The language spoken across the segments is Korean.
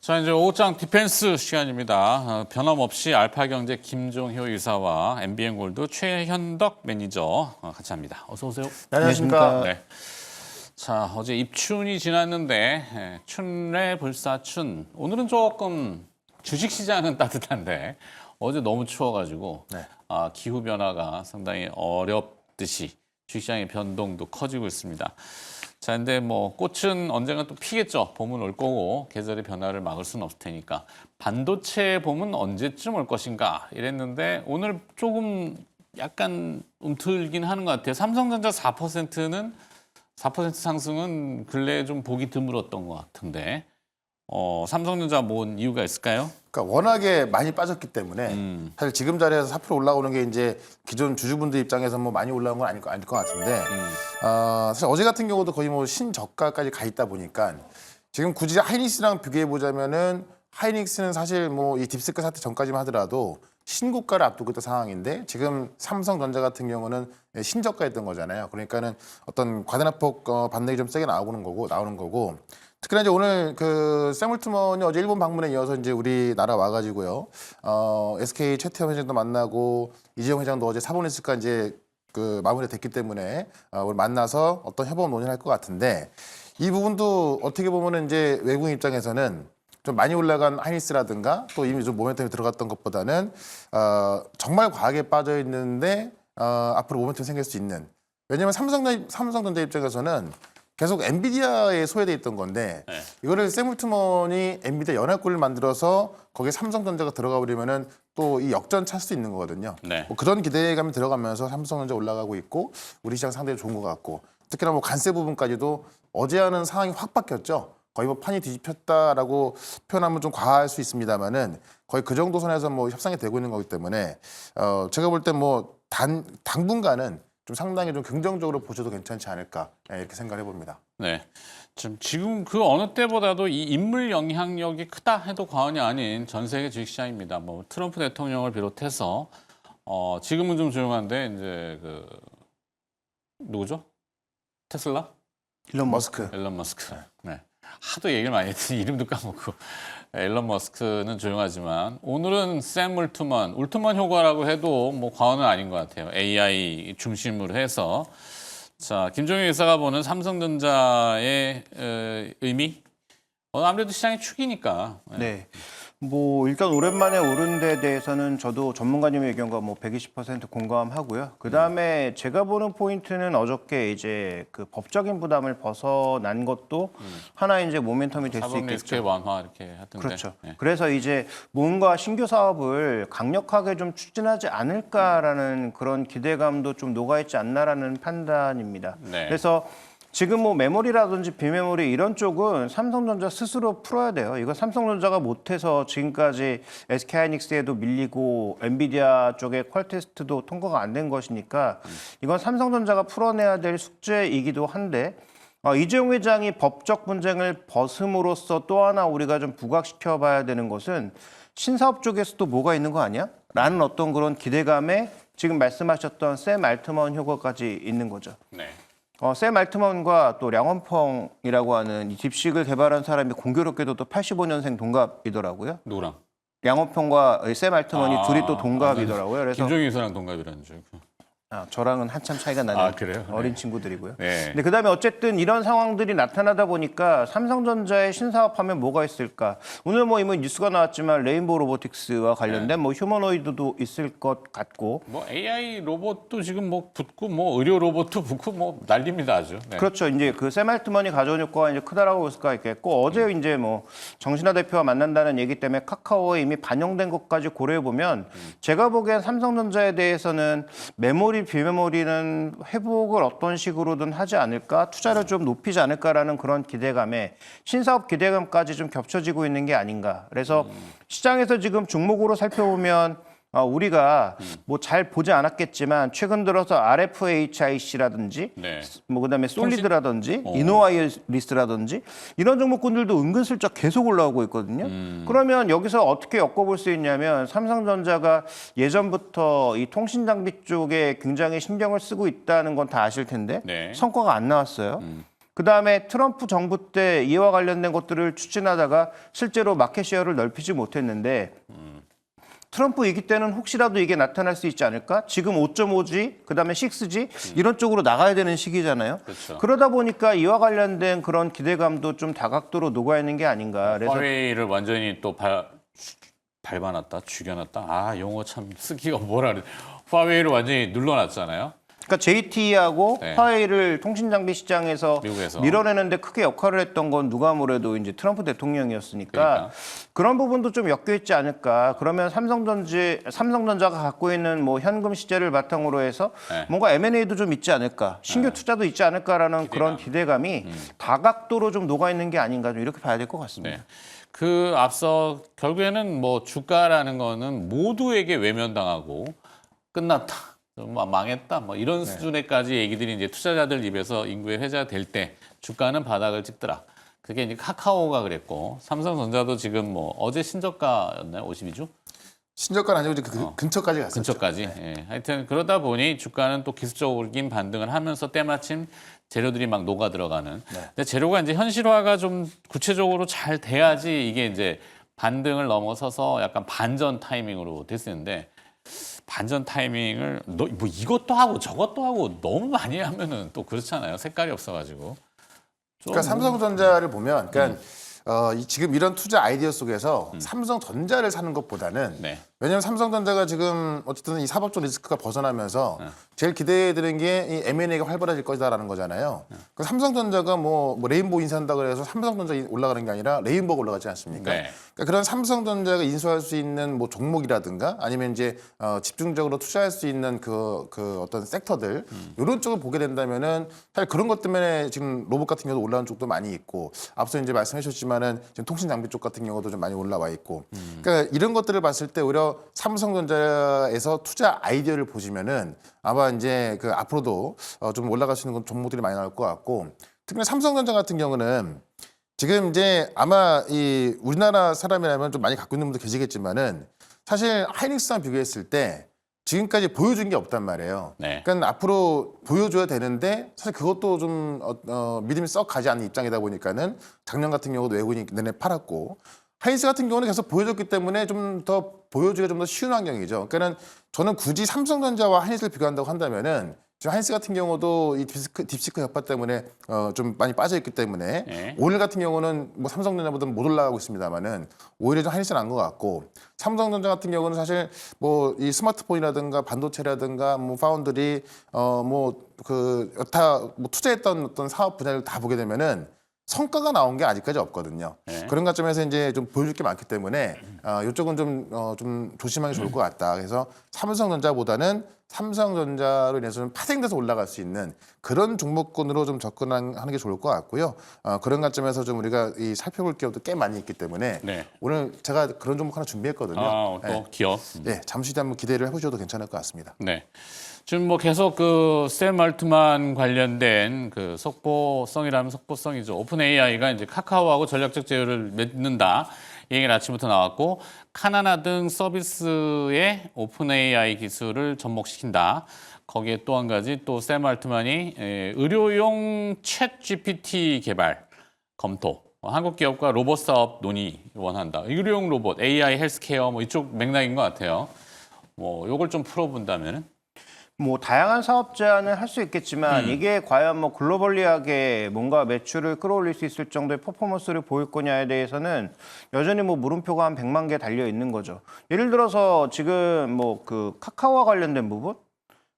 자, 이제 오후장 디펜스 시간입니다. 변함없이 알파경제 김종효 이사와 MBN골드 최현덕 매니저 같이 합니다. 어서 오세요. 안녕하십니까. 네. 자, 어제 입춘이 지났는데 춘래 불사춘. 오늘은 조금 주식시장은 따뜻한데 어제 너무 추워가지고 네. 기후 변화가 상당히 어렵듯이 주식시장의 변동도 커지고 있습니다. 자, 근데 뭐 꽃은 언젠가 또 피겠죠. 봄은 올 거고 계절의 변화를 막을 수는 없을 테니까 반도체 봄은 언제쯤 올 것인가 이랬는데 오늘 조금 약간 움틀긴 하는 것 같아요. 삼성전자 4%는 4% 상승은 근래에 좀 보기 드물었던 것 같은데 삼성전자 뭔 이유가 있을까요? 그러니까 워낙에 많이 빠졌기 때문에 사실 지금 자리에서 4% 올라오는 게 이제 기존 주주분들 입장에서 뭐 많이 올라온 건 아닐 것 같은데 사실 어제 같은 경우도 거의 뭐 신저가까지 가 있다 보니까 지금 굳이 하이닉스랑 비교해 보자면은 하이닉스는 사실 뭐 이 딥스크 사태 전까지만 하더라도 신고가를 앞두고 있던 상황인데 지금 삼성전자 같은 경우는 신저가였던 거잖아요. 그러니까는 어떤 과대납폭 반등이 좀 세게 나오는 거고. 특히나 이제 오늘 그 샘얼트먼이 어제 일본 방문에 이어서 이제 우리나라 와가지고요. SK 최태원 회장도 만나고 이재용 회장도 어제 사보니스가 이제 그 마무리됐기 때문에 오늘 만나서 어떤 협업 논의를 할 것 같은데 이 부분도 어떻게 보면은 이제 외국인 입장에서는 좀 많이 올라간 하이닉스라든가 또 이미 좀 모멘텀이 들어갔던 것보다는 정말 과하게 빠져 있는데 앞으로 모멘텀이 생길 수 있는. 왜냐하면 삼성전자 입장에서는 계속 엔비디아에 소외돼 있던 건데 이거를 샘얼트먼이 엔비디아 연합군을 만들어서 거기에 삼성전자가 들어가 버리면은 또 이 역전 찰 수 있는 거거든요. 네. 뭐 그런 기대감이 들어가면서 삼성전자 올라가고 있고 우리 시장 상당히 좋은 것 같고 특히나 뭐 관세 부분까지도 어제와는 상황이 확 바뀌었죠. 거의 뭐 판이 뒤집혔다라고 표현하면 좀 과할 수 있습니다만은 거의 그 정도 선에서 뭐 협상이 되고 있는 거기 때문에 제가 볼 때 뭐 당분간은 좀 상당히 좀 긍정적으로 보셔도 괜찮지 않을까 이렇게 생각을 해봅니다. 네. 지금 그 어느 때보다도 이 인물 영향력이 크다 해도 과언이 아닌 전 세계 주식시장입니다. 뭐 트럼프 대통령을 비롯해서 지금은 좀 조용한데 이제 그 누구죠? 테슬라? 일론 머스크. 일론 머스크. 네. 하도 얘기를 많이 했더니 이름도 까먹고. 일론 머스크는 조용하지만 오늘은 샘 울트먼 효과라고 해도 뭐 과언은 아닌 것 같아요. AI 중심으로 해서 자 김종효 이사가 보는 삼성전자의 의미 아무래도 시장의 축이니까. 네. 뭐 일단 오랜만에 오른 데 대해서는 저도 전문가님의 의견과 뭐 120% 공감하고요. 그다음에 제가 보는 포인트는 어저께 이제 그 법적인 부담을 벗어난 것도 하나의 이제 모멘텀이 될 수 사법 리스크의 있겠죠. 완화 이렇게 하던데. 그렇죠. 네. 그래서 이제 뭔가 신규 사업을 강력하게 좀 추진하지 않을까라는 그런 기대감도 좀 녹아있지 않나라는 판단입니다. 네. 그래서 지금 뭐 메모리라든지 비메모리 이런 쪽은 삼성전자 스스로 풀어야 돼요. 이거 삼성전자가 못해서 지금까지 SK하이닉스에도 밀리고 엔비디아 쪽에 퀄 테스트도 통과가 안 된 것이니까 이건 삼성전자가 풀어내야 될 숙제이기도 한데 이재용 회장이 법적 분쟁을 벗음으로써 또 하나 우리가 좀 부각시켜 봐야 되는 것은 신사업 쪽에서도 뭐가 있는 거 아니야? 라는 어떤 그런 기대감에 지금 말씀하셨던 샘 알트먼 효과까지 있는 거죠. 네. 샘 알트먼과 또 량원펑이라고 하는 이 딥식을 개발한 사람이 공교롭게도 또 85년생 동갑이더라고요. 누구랑? 량원펑과 샘 알트먼이 둘이 또 동갑이더라고요. 그래서 김종효 이사랑 동갑이라는 줄. 저랑은 한참 차이가 나는 그래요? 어린 네. 친구들이고요. 네. 근데 그다음에 어쨌든 이런 상황들이 나타나다 보니까 삼성전자의 신사업하면 뭐가 있을까? 오늘 뭐 이미 뉴스가 나왔지만 레인보우 로보틱스와 관련된 뭐 휴머노이드도 있을 것 같고. 뭐 AI 로봇도 지금 뭐 붙고 뭐 의료 로봇도 붙고 뭐 난립니다 아주. 네. 그렇죠. 이제 그 샘 알트먼이 가져온 효과가 이제 크다라고 볼 수가 있겠고 어제 이제 뭐 정신화 대표와 만난다는 얘기 때문에 카카오에 이미 반영된 것까지 고려해 보면 제가 보기엔 삼성전자에 대해서는 메모리 비메모리는 회복을 어떤 식으로든 하지 않을까, 투자를 좀 높이지 않을까라는 그런 기대감에 신사업 기대감까지 좀 겹쳐지고 있는 게 아닌가. 그래서 시장에서 지금 종목으로 살펴보면 우리가 뭐 잘 보지 않았겠지만 최근 들어서 RFHIC라든지 네. 뭐 그다음에 솔리드라든지 이노와이리스라든지 이런 종목군들도 은근슬쩍 계속 올라오고 있거든요. 그러면 여기서 어떻게 엮어볼 수 있냐면 삼성전자가 예전부터 이 통신 장비 쪽에 굉장히 신경을 쓰고 있다는 건 다 아실 텐데 네. 성과가 안 나왔어요. 그다음에 트럼프 정부 때 이와 관련된 것들을 추진하다가 실제로 마켓 쉐어를 넓히지 못했는데 트럼프 이기 때는 혹시라도 이게 나타날 수 있지 않을까? 지금 5.5G, 그다음에 6G 이런 쪽으로 나가야 되는 시기잖아요. 그렇죠. 그러다 보니까 이와 관련된 그런 기대감도 좀 다각도로 녹아 있는 게 아닌가. 그래서 화웨이를 완전히 또 밟아놨다, 죽여놨다. 아, 용어 참 쓰기가 뭐라 그래. 화웨이를 완전히 눌러놨잖아요. 그러니까 JT하고 네. 화웨이를 통신 장비 시장에서 미국에서. 밀어내는데 크게 역할을 했던 건 누가 뭐래도 이제 트럼프 대통령이었으니까 그러니까. 그런 부분도 좀 엮여 있지 않을까. 그러면 삼성전자가 갖고 있는 뭐 현금 시제를 바탕으로 해서 네. 뭔가 M&A도 좀 있지 않을까, 신규 투자도 있지 않을까라는 그런 기대감이 다각도로 좀 녹아 있는 게 아닌가 좀 이렇게 봐야 될 것 같습니다. 네. 그 앞서 결국에는 뭐 주가라는 거는 모두에게 외면당하고 끝났다. 망했다. 뭐 이런 수준에까지 얘기들이 이제 투자자들 입에서 인구의 회자가 될 때 주가는 바닥을 찍더라. 그게 이제 카카오가 그랬고 삼성전자도 지금 뭐 어제 신저가였나요? 52주? 신저가는 아니고 그 근처까지 갔었죠. 근처까지. 예. 하여튼 그러다 보니 주가는 또 기술적인 반등을 하면서 때마침 재료들이 막 녹아 들어가는. 근데 재료가 이제 현실화가 좀 구체적으로 잘 돼야지 이게 이제 반등을 넘어서서 약간 반전 타이밍으로 됐었는데 반전 타이밍을 뭐 이것도 하고 저것도 하고 너무 많이 하면은 또 그렇잖아요. 색깔이 없어가지고. 그러니까 삼성전자를 보면, 그러니까 지금 이런 투자 아이디어 속에서 삼성전자를 사는 것보다는 네. 왜냐하면 삼성전자가 지금 어쨌든 이 사법적 리스크가 벗어나면서 제일 기대되는 게 이 M&A가 활발해질 것이다라는 거잖아요. 그 삼성전자가 뭐 레인보우 인수한다 그래서 삼성전자 올라가는 게 아니라 레인보우가 올라가지 않습니까? 네. 그러니까 그런 삼성전자가 인수할 수 있는 뭐 종목이라든가 아니면 이제 집중적으로 투자할 수 있는 그 어떤 섹터들 이런 쪽을 보게 된다면은 사실 그런 것 때문에 지금 로봇 같은 경우도 올라온 쪽도 많이 있고 앞서 이제 말씀해 주셨지만은 지금 통신 장비 쪽 같은 경우도 좀 많이 올라와 있고 그러니까 이런 것들을 봤을 때 오히려 삼성전자에서 투자 아이디어를 보시면은 아마 이제 그 앞으로도 좀 올라갈 수 있는 종목들이 많이 나올 것 같고 특히나 삼성전자 같은 경우는 지금 이제 아마 이 우리나라 사람이라면 좀 많이 갖고 있는 분도 계시겠지만은 사실 하이닉스랑 비교했을 때 지금까지 보여준 게 없단 말이에요. 네. 그러니까 앞으로 보여줘야 되는데 사실 그것도 좀 믿음이 썩 가지 않는 입장이다 보니까는 작년 같은 경우도 외국인이 내내 팔았고 하이닉스 같은 경우는 계속 보여줬기 때문에 좀 더 보여주기가 좀 더 쉬운 환경이죠. 그러니까는 저는 굳이 삼성전자와 하이닉스를 비교한다고 한다면은 지금 하이닉스 같은 경우도 이 딥시크 여파 때문에 좀 많이 빠져있기 때문에 네. 오늘 같은 경우는 뭐 삼성전자보다 못 올라가고 있습니다만은 오히려 좀 하이닉스는 난 것 같고 삼성전자 같은 경우는 사실 뭐 이 스마트폰이라든가 반도체라든가 뭐 파운드리 뭐 그 여타 뭐 투자했던 어떤 사업 분야를 다 보게 되면은 성과가 나온 게 아직까지 없거든요. 네. 그런 관점에서 이제 좀 보여줄 게 많기 때문에 이쪽은 좀 조심하기 좋을 것 같다. 그래서 삼성전자보다는 삼성전자로 인해서 좀 파생돼서 올라갈 수 있는 그런 종목군으로 좀 접근하는 게 좋을 것 같고요. 그런 관점에서 좀 우리가 이 살펴볼 기업도 꽤 많이 있기 때문에 네. 오늘 제가 그런 종목 하나 준비했거든요. 또 네. 기업. 네, 잠시 뒤에 한번 기대를 해보셔도 괜찮을 것 같습니다. 네. 지금 뭐 계속 그 샘 알트만 관련된 그 속보성이라면 속보성이죠. 오픈 AI가 이제 카카오하고 전략적 제휴를 맺는다. 이 얘기는 아침부터 나왔고 카나나 등 서비스에 오픈 AI 기술을 접목시킨다. 거기에 또 한 가지 또 샘 알트만이 의료용 챗 GPT 개발 검토. 한국 기업과 로봇 사업 논의 원한다. 의료용 로봇, AI 헬스케어 뭐 이쪽 맥락인 것 같아요. 뭐 요걸 좀 풀어본다면은. 뭐 다양한 사업 제안을 할 수 있겠지만 이게 과연 뭐 글로벌리하게 뭔가 매출을 끌어올릴 수 있을 정도의 퍼포먼스를 보일 거냐에 대해서는 여전히 뭐 물음표가 한 100만 개 달려 있는 거죠. 예를 들어서 지금 뭐 그 카카오와 관련된 부분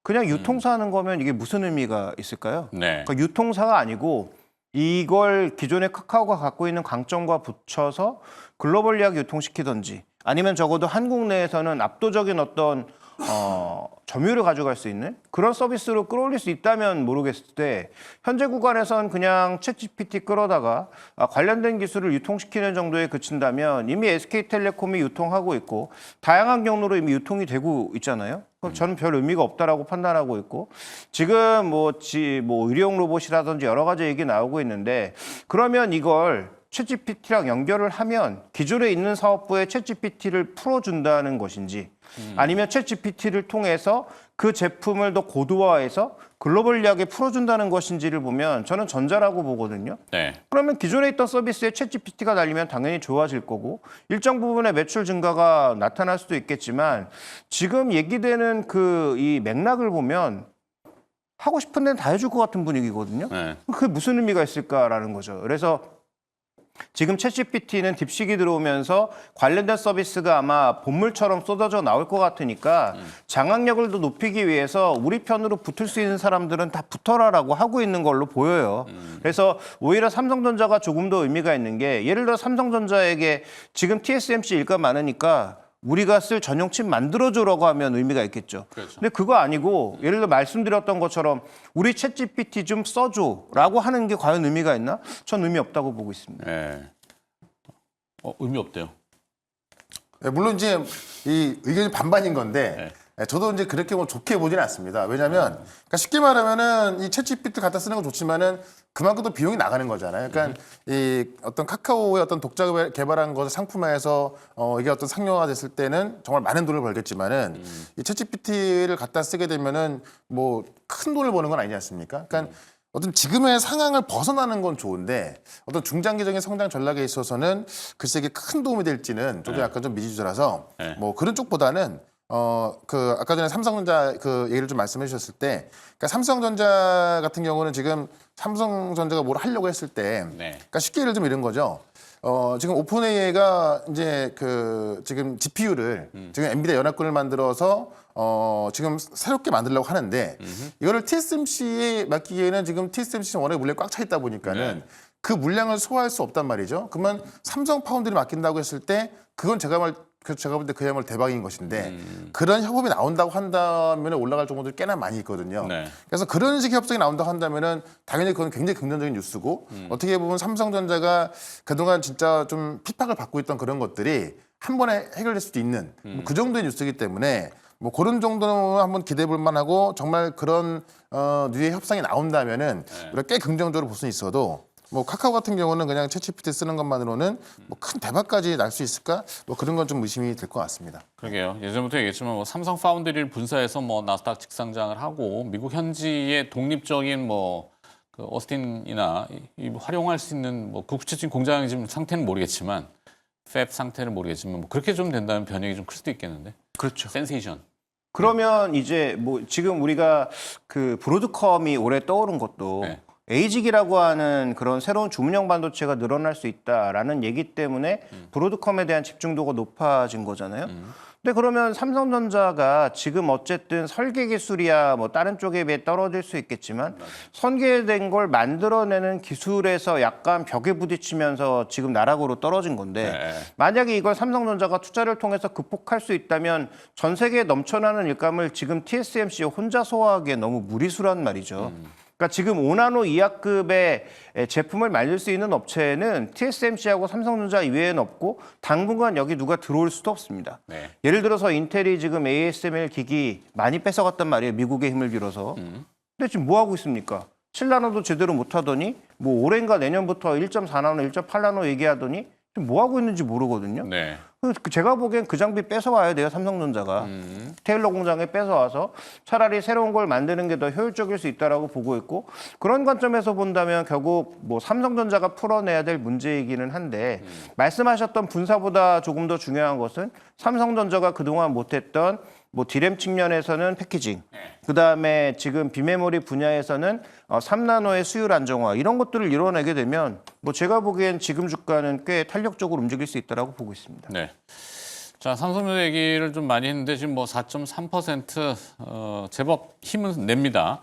그냥 유통사 하는 거면 이게 무슨 의미가 있을까요? 네. 그러니까 유통사가 아니고 이걸 기존의 카카오가 갖고 있는 강점과 붙여서 글로벌리하게 유통시키든지 아니면 적어도 한국 내에서는 압도적인 어떤 점유율을 가져갈 수 있는 그런 서비스로 끌어올릴 수 있다면 모르겠을 때 현재 구간에선 그냥 챗GPT 끌어다가 관련된 기술을 유통시키는 정도에 그친다면 이미 SK텔레콤이 유통하고 있고 다양한 경로로 이미 유통이 되고 있잖아요. 그럼 저는 별 의미가 없다라고 판단하고 있고 지금 뭐 의료용 로봇이라든지 여러 가지 얘기 나오고 있는데 그러면 이걸 챗GPT랑 연결을 하면 기존에 있는 사업부에 챗GPT를 풀어준다는 것인지 아니면 챗GPT를 통해서 그 제품을 더 고도화해서 글로벌리하게 풀어준다는 것인지를 보면 저는 전자라고 보거든요. 네. 그러면 기존에 있던 서비스에 챗GPT가 달리면 당연히 좋아질 거고 일정 부분의 매출 증가가 나타날 수도 있겠지만 지금 얘기되는 이 맥락을 보면 하고 싶은 데는 다 해줄 것 같은 분위기거든요. 네. 그게 무슨 의미가 있을까라는 거죠. 그래서 지금 챗GPT는 딥식이 들어오면서 관련된 서비스가 아마 본물처럼 쏟아져 나올 것 같으니까 장악력을 더 높이기 위해서 우리 편으로 붙을 수 있는 사람들은 다 붙어라라고 하고 있는 걸로 보여요. 그래서 오히려 삼성전자가 조금 더 의미가 있는 게 예를 들어 삼성전자에게 지금 TSMC 일가 많으니까 우리가 쓸 전용 칩 만들어줘라고 하면 의미가 있겠죠. 그렇죠. 근데 그거 아니고 예를 들어 말씀드렸던 것처럼 우리 챗GPT 좀 써줘라고 하는 게 과연 의미가 있나? 전 의미 없다고 보고 있습니다. 네. 의미 없대요. 네, 물론 이제 이 의견이 반반인 건데 저도 이제 그렇게 뭐 좋게 보지는 않습니다. 왜냐하면 그러니까 쉽게 말하면은 이 챗GPT 갖다 쓰는 건 좋지만은 그만큼 또 비용이 나가는 거잖아요. 그러니까 이 어떤 카카오의 어떤 독자 개발한 것을 상품화해서 이게 어떤 상용화 됐을 때는 정말 많은 돈을 벌겠지만은 이 챗GPT를 갖다 쓰게 되면은 뭐 큰 돈을 버는 건 아니지 않습니까? 그러니까 어떤 지금의 상황을 벗어나는 건 좋은데 어떤 중장기적인 성장 전략에 있어서는 글쎄 이게 큰 도움이 될지는 저도 약간 좀 미지수라서 뭐 그런 쪽보다는 아까 전에 삼성전자 그 얘기를 좀 말씀해 주셨을 때, 그러니까 삼성전자 같은 경우는 지금 삼성전자가 뭘 하려고 했을 때, 그러니까 쉽게 예를 들면 이런 거죠. 지금 오픈AI가 이제 지금 GPU를 지금 엔비디아 연합군을 만들어서 지금 새롭게 만들려고 하는데 이거를 TSMC에 맡기기에는 지금 TSMC는 워낙에 물량이 꽉 차 있다 보니까는 그 물량을 소화할 수 없단 말이죠. 그러면 삼성 파운드리 맡긴다고 했을 때 그건 제가 볼 때 그야말로 대박인 것인데 그런 협업이 나온다고 한다면 올라갈 종목들이 꽤나 많이 있거든요. 그래서 그런 식의 협상이 나온다고 한다면은 당연히 그건 굉장히 긍정적인 뉴스고 어떻게 보면 삼성전자가 그동안 진짜 좀 핍박을 받고 있던 그런 것들이 한 번에 해결될 수도 있는 뭐 그 정도의 뉴스이기 때문에 뭐 그런 정도는 한번 기대해 볼 만하고 정말 그런 류의 협상이 나온다면은 우리가 꽤 긍정적으로 볼 수는 있어도 뭐 카카오 같은 경우는 그냥 챗GPT 쓰는 것만으로는 뭐 큰 대박까지 날 수 있을까? 뭐 그런 건 좀 의심이 될 것 같습니다. 그러게요. 예전부터 얘기했지만 뭐 삼성 파운드리를 분사해서 뭐 나스닥 직상장을 하고 미국 현지의 독립적인 그 오스틴이나 활용할 수 있는 뭐 그 구체적인 공장 지금 상태는 모르겠지만 팹 상태는 모르겠지만 뭐 그렇게 좀 된다면 변형이 좀 클 수도 있겠는데. 그렇죠. 센세이션. 그러면 이제 뭐 지금 우리가 그 브로드컴이 올해 떠오른 것도 에이직이라고 하는 그런 새로운 주문형 반도체가 늘어날 수 있다라는 얘기 때문에 브로드컴에 대한 집중도가 높아진 거잖아요. 근데 그러면 삼성전자가 지금 어쨌든 설계 기술이야 뭐 다른 쪽에 비해 떨어질 수 있겠지만 설계된 걸 만들어내는 기술에서 약간 벽에 부딪히면서 지금 나락으로 떨어진 건데 만약에 이걸 삼성전자가 투자를 통해서 극복할 수 있다면 전 세계에 넘쳐나는 일감을 지금 TSMC 혼자 소화하기에 너무 무리수란 말이죠. 그러니까 지금 5나노 이하급의 제품을 만들 수 있는 업체는 TSMC하고 삼성전자 이외에는 없고 당분간 여기 누가 들어올 수도 없습니다. 예를 들어서 인텔이 지금 ASML 기기 많이 뺏어갔단 말이에요. 미국의 힘을 빌어서. 근데 지금 뭐 하고 있습니까? 7나노도 제대로 못 하더니 뭐 올해인가 내년부터 1.4나노, 1.8나노 얘기하더니 지금 뭐 하고 있는지 모르거든요. 제가 보기엔 그 장비 뺏어와야 돼요, 삼성전자가. 테일러 공장에 뺏어와서 차라리 새로운 걸 만드는 게 더 효율적일 수 있다라고 보고 있고 그런 관점에서 본다면 결국 뭐 삼성전자가 풀어내야 될 문제이기는 한데 말씀하셨던 분사보다 조금 더 중요한 것은 삼성전자가 그동안 못했던 뭐 디램 측면에서는 패키징, 그다음에 지금 비메모리 분야에서는 3나노의 수율 안정화 이런 것들을 이뤄내게 되면 뭐 제가 보기엔 지금 주가는 꽤 탄력적으로 움직일 수 있다라고 보고 있습니다. 자, 삼성전자 얘기를 좀 많이 했는데 지금 뭐 4.3% 제법 힘은 냅니다.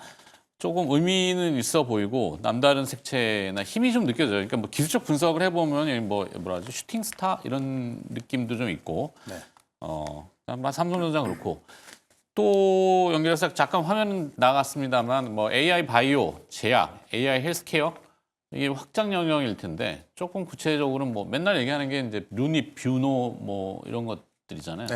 조금 의미는 있어 보이고 남다른 색채나 힘이 좀 느껴져요. 그러니까 뭐 기술적 분석을 해보면 뭐라지 슈팅 스타 이런 느낌도 좀 있고. 삼성전자 그렇고 또 연결해서 잠깐 화면 나갔습니다만 뭐 AI 바이오, 제약, AI 헬스케어 이게 확장 영역일 텐데 조금 구체적으로는 뭐 맨날 얘기하는 게 이제 루니, 뷰노 뭐 이런 것들이잖아요.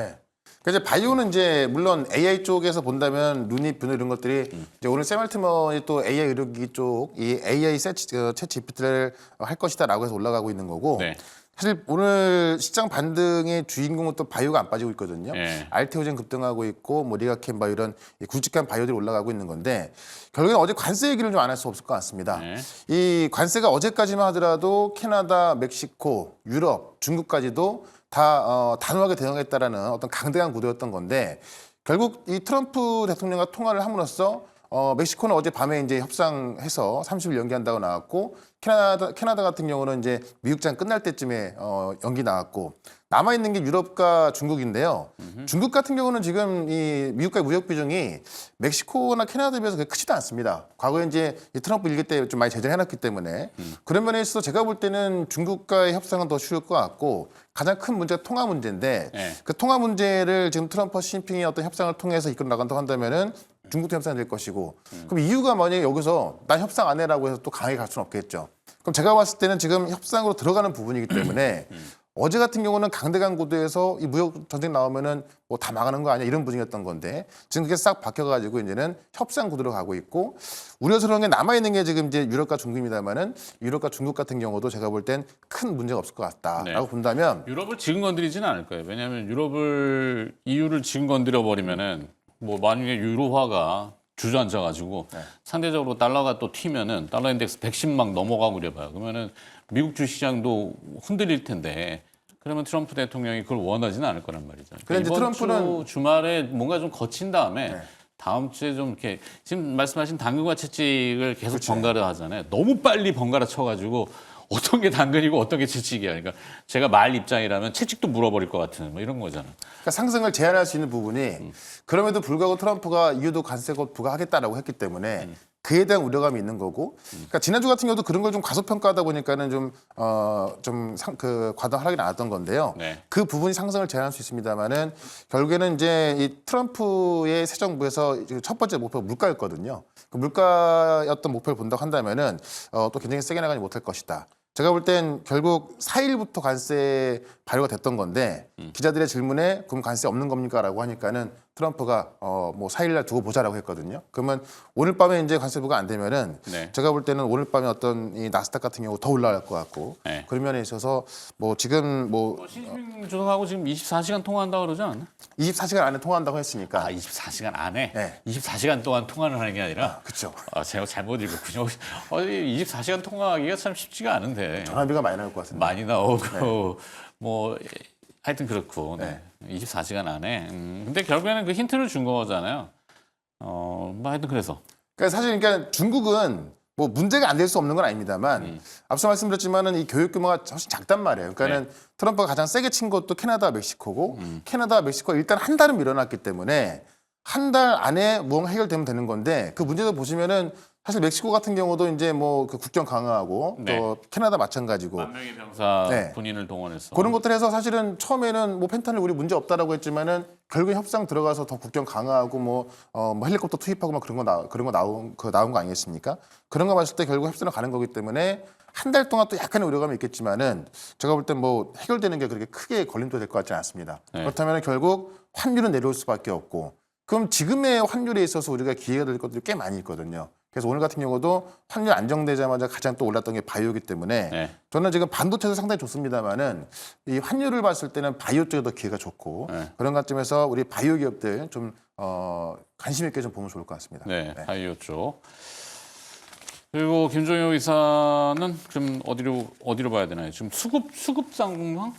이제 바이오는 이제 물론 AI 쪽에서 본다면 루니, 뷰노 이런 것들이 이제 오늘 샘 알트먼이 또 AI 의료기기 쪽 이 AI 챗 GPT를 할 것이다라고 해서 올라가고 있는 거고. 사실 오늘 시장 반등의 주인공은 또 바이오가 안 빠지고 있거든요. 예. 알테오젠 급등하고 있고 뭐 리가켄 바이오 이런 굵직한 바이오들이 올라가고 있는 건데 결국엔 어제 관세 얘기를 좀 안 할 수 없을 것 같습니다. 네. 이 관세가 어제까지만 하더라도 캐나다, 멕시코, 유럽, 중국까지도 다 단호하게 대응했다라는 어떤 강대강 구도였던 건데 결국 이 트럼프 대통령과 통화를 함으로써 멕시코는 어제 밤에 이제 협상해서 30일 연기한다고 나왔고 캐나다 같은 경우는 이제 미국장 끝날 때쯤에 연기 나왔고 남아 있는 게 유럽과 중국인데요. 중국 같은 경우는 지금 이 미국과의 무역 비중이 멕시코나 캐나다에 비해서 그렇게 크지도 않습니다. 과거에 이제 이 트럼프 일기 때 좀 많이 제재를 해놨기 때문에 그런 면에 있어서 제가 볼 때는 중국과의 협상은 더 쉬울 것 같고 가장 큰 문제가 통화 문제인데 네. 그 통화 문제를 지금 트럼프 시진핑이 어떤 협상을 통해서 이끌어 나간다고 한다면은 중국도 협상이 될 것이고 그럼 EU가 만약에 여기서 난 협상 안 해라고 해서 또 강하게 갈 수는 없겠죠. 그럼 제가 봤을 때는 지금 협상으로 들어가는 부분이기 때문에 어제 같은 경우는 강대강 구도에서 이 무역 전쟁 나오면은 뭐 다 망하는 거 아니야 이런 분위기였던 건데 지금 그게 싹 바뀌어가지고 이제는 협상 구도로 가고 있고 우려스러운 게 남아 있는 게 지금 이제 유럽과 중국입니다만은 유럽과 중국 같은 경우도 제가 볼 땐 큰 문제가 없을 것 같다라고 네. 본다면 유럽을 지금 건드리지는 않을 거예요. 왜냐하면 EU를 지금 건드려 버리면은 뭐 만약에 유로화가 주저앉아가지고 상대적으로 달러가 또 튀면은 달러 인덱스 110 막 넘어가고 그래봐요. 그러면은 미국 주시장도 흔들릴 텐데 그러면 트럼프 대통령이 그걸 원하지는 않을 거란 말이죠. 근데 이제 이번 트럼프는 주 주말에 뭔가 좀 거친 다음에 다음 주에 좀 이렇게 지금 말씀하신 당근과 채찍을 계속 번갈아 하잖아요. 너무 빨리 번갈아 쳐가지고 어떤 게 당근이고 어떤 게 채찍이야. 그러니까 제가 말 입장이라면 채찍도 물어버릴 것 같은 뭐 이런 거잖아. 그러니까 상승을 제한할 수 있는 부분이 그럼에도 불구하고 트럼프가 EU도 관세 곧 부과하겠다라고 했기 때문에 그에 대한 우려감이 있는 거고 그러니까 지난주 같은 경우도 그런 걸 좀 과소평가하다 보니까는 그 과도한 하락이 나왔던 건데요. 네. 그 부분이 상승을 제한할 수 있습니다만은 결국에는 이제 이 트럼프의 새 정부에서 첫 번째 목표가 물가였거든요. 그 물가였던 목표를 본다고 한다면은 또 굉장히 세게 나가지 못할 것이다. 제가 볼 땐 결국 4일부터 관세 발효가 됐던 건데 기자들의 질문에 그럼 관세 없는 겁니까라고 하니까는 트럼프가 뭐 4일날 두고 보자라고 했거든요. 그러면 오늘 밤에 이제 관세 부과 안 되면은 네. 제가 볼 때는 오늘 밤에 어떤 이 나스닥 같은 경우 더 올라갈 것 같고 네. 그런 면에 있어서 뭐 지금 뭐 시진핑 주석하고 지금 24시간 통화한다고 그러지 않나? 24시간 안에 통화한다고 했으니까 24시간 안에? 네. 24시간 동안 통화를 하는 게 아니라? 그렇죠. 제가 잘못 읽었군요. 24시간 통화하기가 참 쉽지가 않은데. 전화비가 많이 나올 것 같습니다. 많이 나오고 뭐 하여튼 그렇고 네. 24시간 안에. 근데 결국에는 그 힌트를 준 거잖아요. 뭐 하여튼 그래서. 그러니까 사실 그러니까 중국은 뭐 문제가 안 될 수 없는 건 아닙니다만 앞서 말씀드렸지만은 이 교육 규모가 훨씬 작단 말이에요. 그러니까는 트럼프가 가장 세게 친 것도 캐나다, 멕시코고 캐나다, 멕시코가 일단 한 달은 밀어놨기 때문에 한 달 안에 무언가 해결되면 되는 건데 그 문제도 보시면은 사실 멕시코 같은 경우도 이제 뭐 그 국경 강화하고 네. 또 캐나다 마찬가지고 만 명의 병사 네. 군인을 동원해서. 그런 것들 해서 사실은 처음에는 뭐 펜타닐 우리 문제 없다라고 했지만은 결국에 협상 들어가서 더 국경 강화하고 뭐 헬리콥터 투입하고 막 그런 거 나온 거 아니겠습니까? 그런 거 봤을 때 결국 협상을 가는 거기 때문에 한 달 동안 또 약간의 우려감이 있겠지만은 제가 볼 땐 뭐 해결되는 게 그렇게 크게 걸림돌 될 것 같지는 않습니다. 네. 그렇다면 결국 환율은 내려올 수밖에 없고 그럼 지금의 환율에 있어서 우리가 기회가 될 것들이 꽤 많이 있거든요. 그래서 오늘 같은 경우도 환율 안정되자마자 가장 또 올랐던 게 바이오이기 때문에 네. 저는 지금 반도체도 상당히 좋습니다만은 이 환율을 봤을 때는 바이오 쪽에 더 기회가 좋고 그런 관점에서 우리 바이오 기업들 좀 관심 있게 좀 보면 좋을 것 같습니다. 네, 바이오 쪽. 그리고 김종효 의사는 좀 어디로 봐야 되나요? 지금 수급 상황?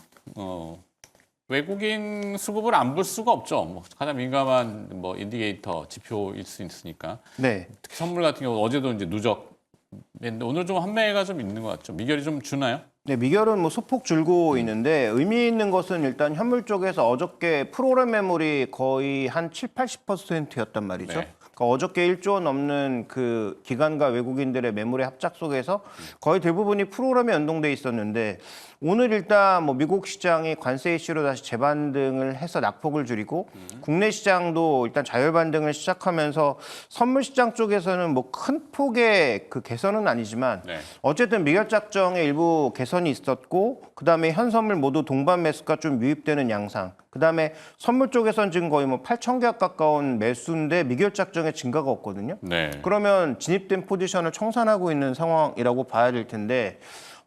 외국인 수급을 안 볼 수가 없죠. 뭐 가장 민감한 뭐 인디게이터 지표일 수 있으니까. 네. 특히 선물 같은 경우 어제도 이제 누적했는데 오늘 좀 한매가 좀 있는 것 같죠. 미결이 좀 주나요? 네, 미결은 뭐 소폭 줄고 있는데 의미 있는 것은 일단 현물 쪽에서 어저께 프로그램 매물이 거의 한 7, 80%였단 말이죠. 네. 그러니까 어저께 1조 원 넘는 그 기관과 외국인들의 매물의 합작 속에서 거의 대부분이 프로그램에 연동돼 있었는데 오늘 일단 뭐 미국 시장이 관세 이슈로 다시 재반등을 해서 낙폭을 줄이고 국내 시장도 일단 자율 반등을 시작하면서 선물 시장 쪽에서는 뭐 큰 폭의 그 개선은 아니지만 네. 어쨌든 미결 작정에 일부 개선이 있었고 그다음에 현선물 모두 동반 매수가 좀 유입되는 양상. 그다음에 선물 쪽에서는 지금 거의 뭐 8,000개 가까운 매수인데 미결 작정에 증가가 없거든요. 네. 그러면 진입된 포지션을 청산하고 있는 상황이라고 봐야 될 텐데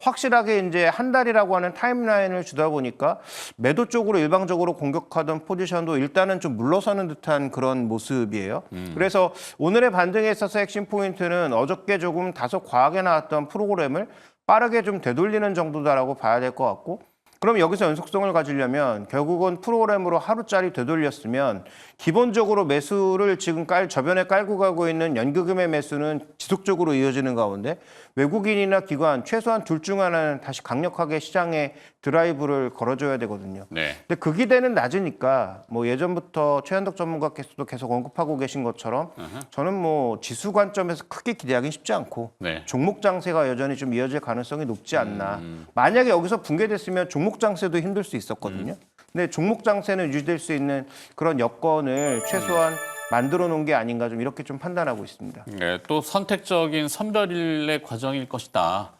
확실하게 이제 한 달이라고 하는 타임라인을 주다 보니까 매도 쪽으로 일방적으로 공격하던 포지션도 일단은 좀 물러서는 듯한 그런 모습이에요. 그래서 오늘의 반등에 있어서 핵심 포인트는 어저께 조금 다소 과하게 나왔던 프로그램을 빠르게 좀 되돌리는 정도다라고 봐야 될 것 같고, 그럼 여기서 연속성을 가지려면 결국은 프로그램으로 하루짜리 되돌렸으면 기본적으로 매수를 지금 저변에 깔고 가고 있는 연기금의 매수는 지속적으로 이어지는 가운데 외국인이나 기관 최소한 둘 중 하나는 다시 강력하게 시장에 드라이브를 걸어줘야 되거든요. 네. 근데 그 기대는 낮으니까 뭐 예전부터 최현덕 전문가께서도 계속 언급하고 계신 것처럼 저는 뭐 지수 관점에서 크게 기대하기는 쉽지 않고 네. 종목 장세가 여전히 좀 이어질 가능성이 높지 않나. 만약에 여기서 붕괴됐으면 종목 장세도 힘들 수 있었거든요. 근데 종목 장세는 유지될 수 있는 그런 여건을 최소한 만들어 놓은 게 아닌가 좀 이렇게 좀 판단하고 있습니다. 네, 또 선택적인 선별의 과정일 것이다.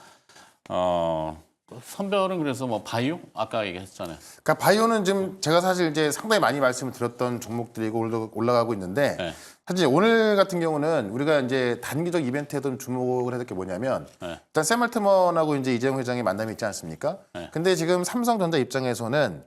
선별은 그래서 뭐 바이오 아까 얘기했잖아요. 그러니까 바이오는 지금 제가 사실 이제 상당히 많이 말씀을 드렸던 종목들이고 올라가고 있는데 네. 사실 오늘 같은 경우는 우리가 이제 단기적 이벤트에도 주목을 해야 될 게 뭐냐면 네. 일단 샘 알트먼하고 이제 이재용 회장의 만남이 있지 않습니까? 네. 근데 지금 삼성전자 입장에서는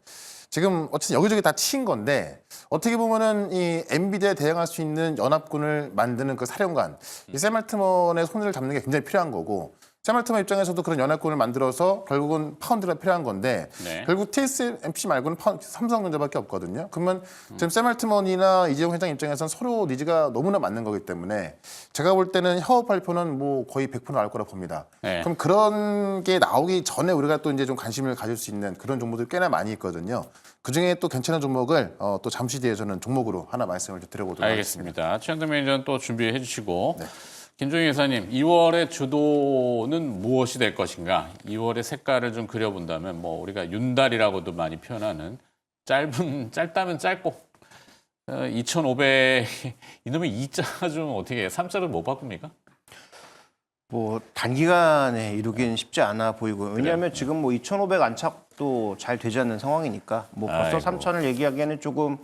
지금 어쨌든 여기저기 다 치인 건데 어떻게 보면은 이 엔비디아에 대응할 수 있는 연합군을 만드는 그 사령관 이 샘 알트먼의 손을 잡는 게 굉장히 필요한 거고 샘 알트먼 입장에서도 그런 연합군을 만들어서 결국은 파운드가 필요한 건데 네. 결국 TSMC 말고는 삼성전자밖에 없거든요. 그러면 지금 샘 알트먼이나 이재용 회장 입장에서는 서로 니즈가 너무나 맞는 거기 때문에 제가 볼 때는 협업 발표는 뭐 거의 100% 나올 거라 봅니다. 네. 그럼 그런 게 나오기 전에 우리가 또 이제 좀 관심을 가질 수 있는 그런 종목들이 꽤나 많이 있거든요. 그 중에 또 괜찮은 종목을 또 잠시 뒤에 저는 종목으로 하나 말씀을 드려보도록 하겠습니다. 알겠습니다. 최현동 매니저는 또 준비해 주시고 김종희 회사님, 2월의 주도는 무엇이 될 것인가? 2월의 색깔을 좀 그려본다면 뭐 우리가 윤달이라고도 많이 표현하는 짧다면 짧고 2,500 이놈의 2자 좀 어떻게 3자를 못 바꿉니까? 뭐 단기간에 이루기는 쉽지 않아 보이고요. 왜냐하면 지금 뭐 2,500 안착도 잘 되지 않는 상황이니까 뭐 벌써 아이고. 3,000을 얘기하기에는 조금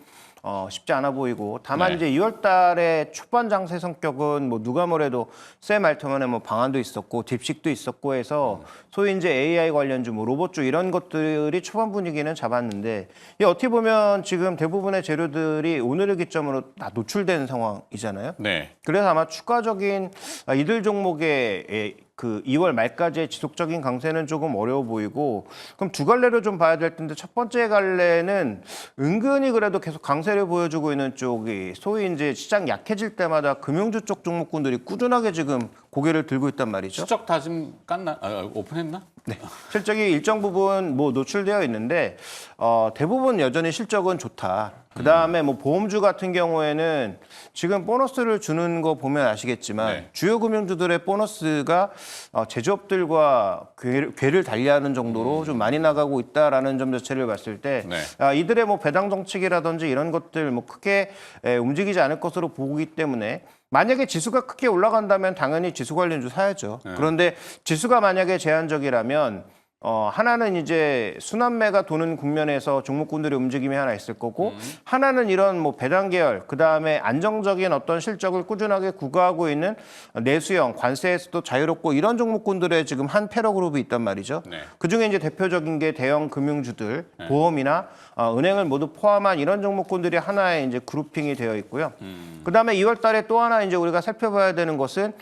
쉽지 않아 보이고 다만 네. 이제 2월 달에 초반 장세 성격은 뭐 누가 뭐래도 샘 알트먼의 뭐 방안도 있었고 딥식도 있었고 해서 소위 이제 AI 관련주 뭐 로봇주 이런 것들이 초반 분위기는 잡았는데 이 어떻게 보면 지금 대부분의 재료들이 오늘을 기점으로 다 노출된 상황이잖아요. 네. 그래서 아마 추가적인 이들 종목의 그 2월 말까지의 지속적인 강세는 조금 어려워 보이고 그럼 두 갈래로 좀 봐야 될 텐데 첫 번째 갈래는 은근히 그래도 계속 강세를 보여주고 있는 쪽이 소위 이제 시장 약해질 때마다 금융주 쪽 종목군들이 꾸준하게 지금 고개를 들고 있단 말이죠. 실적 다 지금 깠나? 오픈했나? 네. 실적이 일정 부분 뭐 노출되어 있는데 대부분 여전히 실적은 좋다. 그 다음에 뭐 보험주 같은 경우에는 지금 보너스를 주는 거 보면 아시겠지만 네. 주요 금융주들의 보너스가 제조업들과 궤를 달리하는 정도로 좀 많이 나가고 있다라는 점 자체를 봤을 때 네. 이들의 뭐 배당 정책이라든지 이런 것들 뭐 크게 움직이지 않을 것으로 보기 때문에 만약에 지수가 크게 올라간다면 당연히 지수 관련주 사야죠. 그런데 지수가 만약에 제한적이라면 하나는 이제 순환매가 도는 국면에서 종목군들의 움직임이 하나 있을 거고 하나는 이런 뭐 배당 계열 그다음에 안정적인 어떤 실적을 꾸준하게 구가하고 있는 내수형 관세에서도 자유롭고 이런 종목군들의 지금 한 패러 그룹이 있단 말이죠. 네. 그중에 이제 대표적인 게 대형 금융주들, 보험이나 은행을 모두 포함한 이런 종목군들이 하나의 이제 그룹핑이 되어 있고요. 그다음에 2월 달에 또 하나 이제 우리가 살펴봐야 되는 것은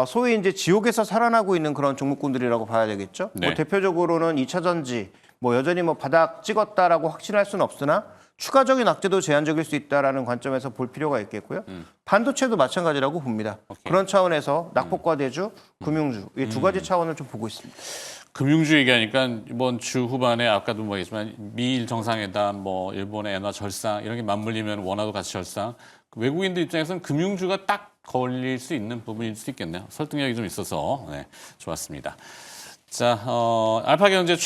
소위 이제 지옥에서 살아나고 있는 그런 종목군들이라고 봐야 되겠죠. 네. 뭐 대표적으로는 2차 전지, 뭐 여전히 뭐 바닥 찍었다라고 확신할 수는 없으나 추가적인 악재도 제한적일 수 있다라는 관점에서 볼 필요가 있겠고요. 반도체도 마찬가지라고 봅니다. 그런 차원에서 낙폭과 대주, 금융주 이 두 가지 차원을 좀 보고 있습니다. 금융주 얘기하니까 이번 주 후반에 아까도 뭐 얘기했지만 미일 정상회담, 뭐 일본의 엔화 절상 이런 게 맞물리면 원화도 같이 절상. 외국인들 입장에서는 금융주가 딱 걸릴 수 있는 부분일 수 있겠네요. 설득력이 좀 있어서 좋았습니다. 자, 알파경제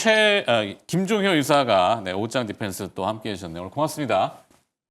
김종효 이사가 옷장 디펜스 또 함께해 주셨네요. 오늘 고맙습니다.